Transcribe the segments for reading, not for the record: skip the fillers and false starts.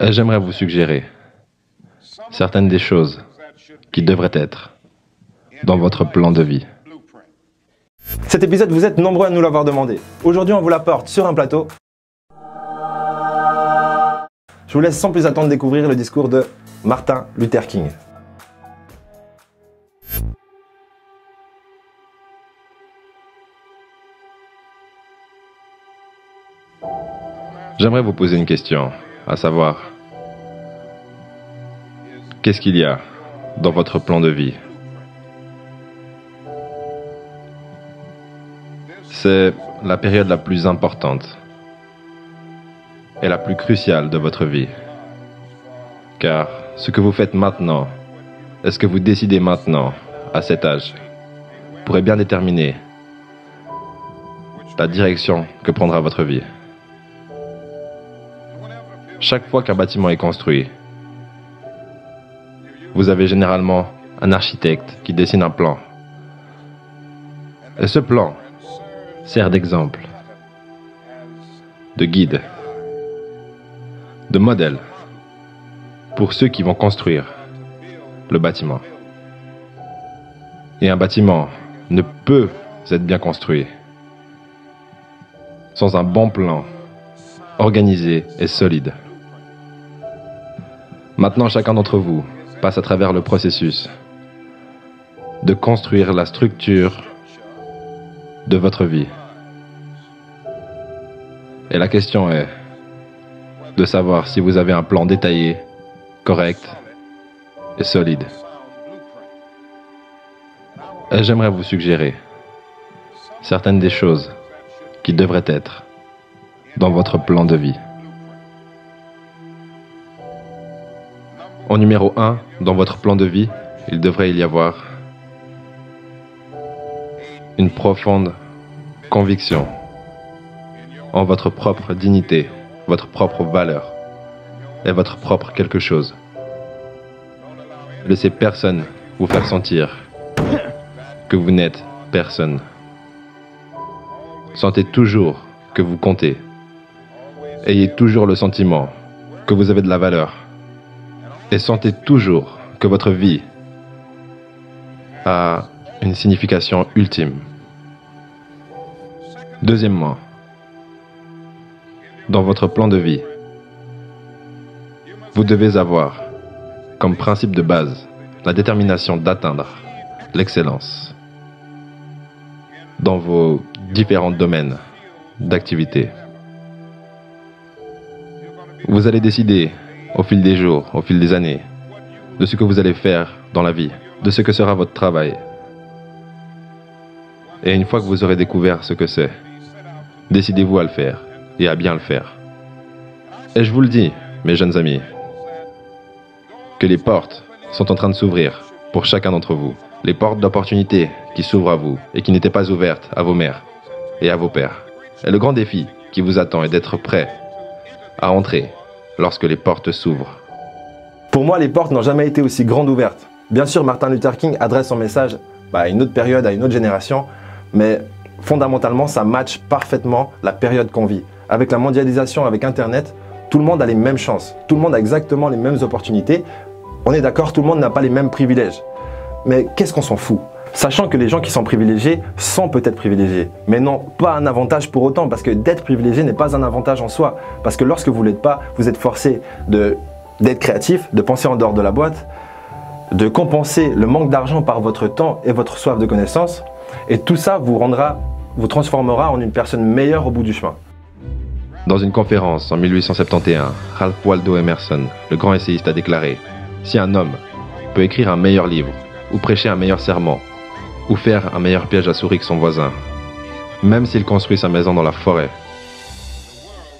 Et j'aimerais vous suggérer certaines des choses qui devraient être dans votre plan de vie. Cet épisode, vous êtes nombreux à nous l'avoir demandé. Aujourd'hui, on vous l'apporte sur un plateau. Je vous laisse sans plus attendre découvrir le discours de Martin Luther King. J'aimerais vous poser une question, à savoir, qu'est-ce qu'il y a dans votre plan de vie? C'est la période la plus importante et la plus cruciale de votre vie. Car ce que vous faites maintenant, et ce que vous décidez maintenant, à cet âge, pourrait bien déterminer la direction que prendra votre vie. Chaque fois qu'un bâtiment est construit, vous avez généralement un architecte qui dessine un plan. Et ce plan sert d'exemple, de guide, de modèle pour ceux qui vont construire le bâtiment. Et un bâtiment ne peut être bien construit sans un bon plan organisé et solide. Maintenant, chacun d'entre vous passe à travers le processus de construire la structure de votre vie. Et la question est de savoir si vous avez un plan détaillé, correct et solide. Et j'aimerais vous suggérer certaines des choses qui devraient être dans votre plan de vie. En numéro 1, dans votre plan de vie, il devrait y avoir une profonde conviction en votre propre dignité, votre propre valeur et votre propre quelque chose. Laissez personne vous faire sentir que vous n'êtes personne. Sentez toujours que vous comptez. Ayez toujours le sentiment que vous avez de la valeur. Et sentez toujours que votre vie a une signification ultime. Deuxièmement, dans votre plan de vie, vous devez avoir comme principe de base la détermination d'atteindre l'excellence dans vos différents domaines d'activité. Vous allez décider au fil des jours, au fil des années, de ce que vous allez faire dans la vie, de ce que sera votre travail. Et une fois que vous aurez découvert ce que c'est, décidez-vous à le faire et à bien le faire. Et je vous le dis, mes jeunes amis, que les portes sont en train de s'ouvrir pour chacun d'entre vous. Les portes d'opportunité qui s'ouvrent à vous et qui n'étaient pas ouvertes à vos mères et à vos pères. Et le grand défi qui vous attend est d'être prêt à entrer lorsque les portes s'ouvrent. Pour moi, les portes n'ont jamais été aussi grandes ouvertes. Bien sûr, Martin Luther King adresse son message à une autre période, à une autre génération, mais fondamentalement, ça matche parfaitement la période qu'on vit. Avec la mondialisation, avec Internet, tout le monde a les mêmes chances. Tout le monde a exactement les mêmes opportunités. On est d'accord, tout le monde n'a pas les mêmes privilèges. Mais qu'est-ce qu'on s'en fout? Sachant que les gens qui sont privilégiés sont peut-être privilégiés, mais n'ont pas un avantage pour autant, parce que d'être privilégié n'est pas un avantage en soi. Parce que lorsque vous ne l'êtes pas, vous êtes forcé d'être créatif, de penser en dehors de la boîte, de compenser le manque d'argent par votre temps et votre soif de connaissance. Et tout ça vous transformera en une personne meilleure au bout du chemin. Dans une conférence en 1871, Ralph Waldo Emerson, le grand essayiste, a déclaré « Si un homme peut écrire un meilleur livre, ou prêcher un meilleur sermon, ou faire un meilleur piège à souris que son voisin, même s'il construit sa maison dans la forêt,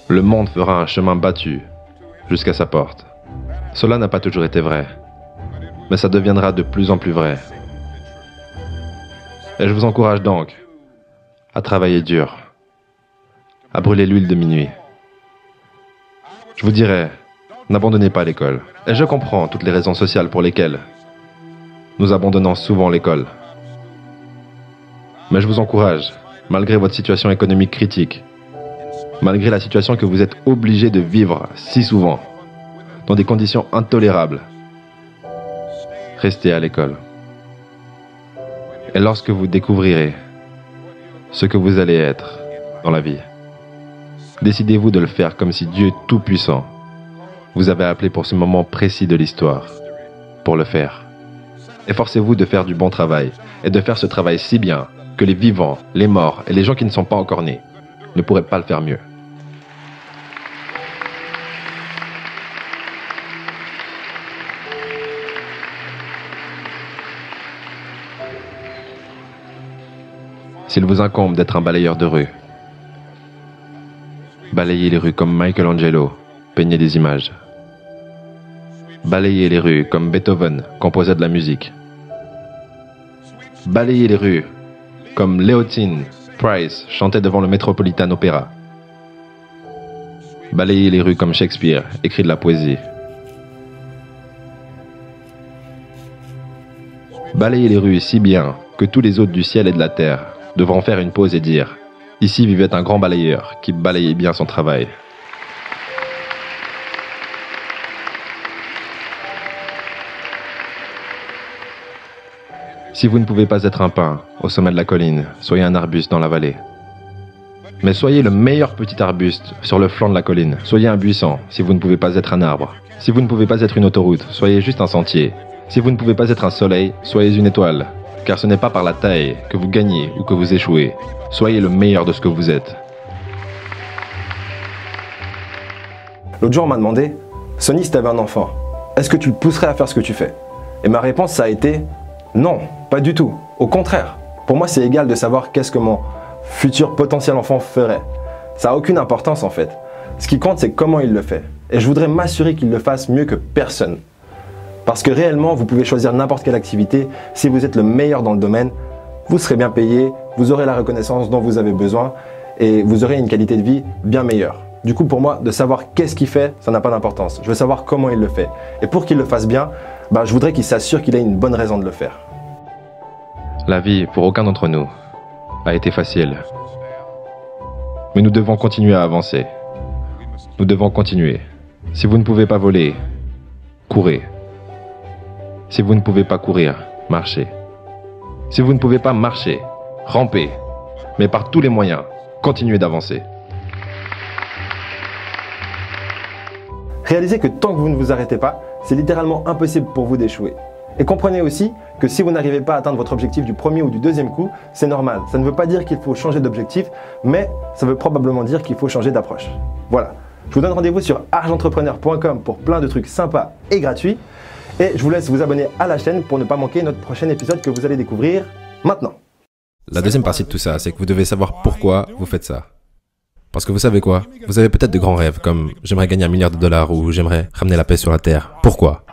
le monde fera un chemin battu jusqu'à sa porte. » Cela n'a pas toujours été vrai, mais ça deviendra de plus en plus vrai. Et je vous encourage donc à travailler dur, à brûler l'huile de minuit. Je vous dirais, n'abandonnez pas l'école. Et je comprends toutes les raisons sociales pour lesquelles nous abandonnons souvent l'école. Mais je vous encourage, malgré votre situation économique critique, malgré la situation que vous êtes obligé de vivre si souvent, dans des conditions intolérables. Restez à l'école. Et lorsque vous découvrirez ce que vous allez être dans la vie, décidez-vous de le faire comme si Dieu Tout-Puissant vous avait appelé pour ce moment précis de l'histoire, pour le faire. Efforcez-vous de faire du bon travail et de faire ce travail si bien que les vivants, les morts et les gens qui ne sont pas encore nés ne pourraient pas le faire mieux. S'il vous incombe d'être un balayeur de rue, balayez les rues comme Michelangelo peignait des images. Balayez les rues comme Beethoven composait de la musique. Balayez les rues comme Leontine Price chantait devant le Metropolitan Opera. Balayez les rues comme Shakespeare écrit de la poésie. Balayez les rues si bien que tous les hôtes du ciel et de la terre devront faire une pause et dire « Ici vivait un grand balayeur qui balayait bien son travail ». Si vous ne pouvez pas être un pin au sommet de la colline, soyez un arbuste dans la vallée. Mais soyez le meilleur petit arbuste sur le flanc de la colline. Soyez un buisson si vous ne pouvez pas être un arbre. Si vous ne pouvez pas être une autoroute, soyez juste un sentier. Si vous ne pouvez pas être un soleil, soyez une étoile. Car ce n'est pas par la taille que vous gagnez ou que vous échouez. Soyez le meilleur de ce que vous êtes. L'autre jour, on m'a demandé « Sonny, si tu avais un enfant, est-ce que tu le pousserais à faire ce que tu fais ?» Et ma réponse, ça a été « Non, pas du tout. Au contraire. Pour moi, c'est égal de savoir qu'est-ce que mon futur potentiel enfant ferait. Ça n'a aucune importance en fait. Ce qui compte, c'est comment il le fait. Et je voudrais m'assurer qu'il le fasse mieux que personne. Parce que réellement, vous pouvez choisir n'importe quelle activité. Si vous êtes le meilleur dans le domaine, vous serez bien payé, vous aurez la reconnaissance dont vous avez besoin et vous aurez une qualité de vie bien meilleure. Du coup, pour moi, de savoir qu'est-ce qu'il fait, ça n'a pas d'importance. Je veux savoir comment il le fait. Et pour qu'il le fasse bien, je voudrais qu'il s'assure qu'il ait une bonne raison de le faire. La vie, pour aucun d'entre nous, a été facile. Mais nous devons continuer à avancer. Nous devons continuer. Si vous ne pouvez pas voler, courez. Si vous ne pouvez pas courir, marchez. Si vous ne pouvez pas marcher, rampez. Mais par tous les moyens, continuez d'avancer. Réalisez que tant que vous ne vous arrêtez pas, c'est littéralement impossible pour vous d'échouer. Et comprenez aussi que si vous n'arrivez pas à atteindre votre objectif du premier ou du deuxième coup, c'est normal. Ça ne veut pas dire qu'il faut changer d'objectif, mais ça veut probablement dire qu'il faut changer d'approche. Voilà. Je vous donne rendez-vous sur argentrepreneur.com pour plein de trucs sympas et gratuits. Et je vous laisse vous abonner à la chaîne pour ne pas manquer notre prochain épisode que vous allez découvrir maintenant. La deuxième partie de tout ça, c'est que vous devez savoir pourquoi vous faites ça. Parce que vous savez quoi? Vous avez peut-être de grands rêves comme « j'aimerais gagner $1 milliard » ou « j'aimerais ramener la paix sur la terre ». Pourquoi?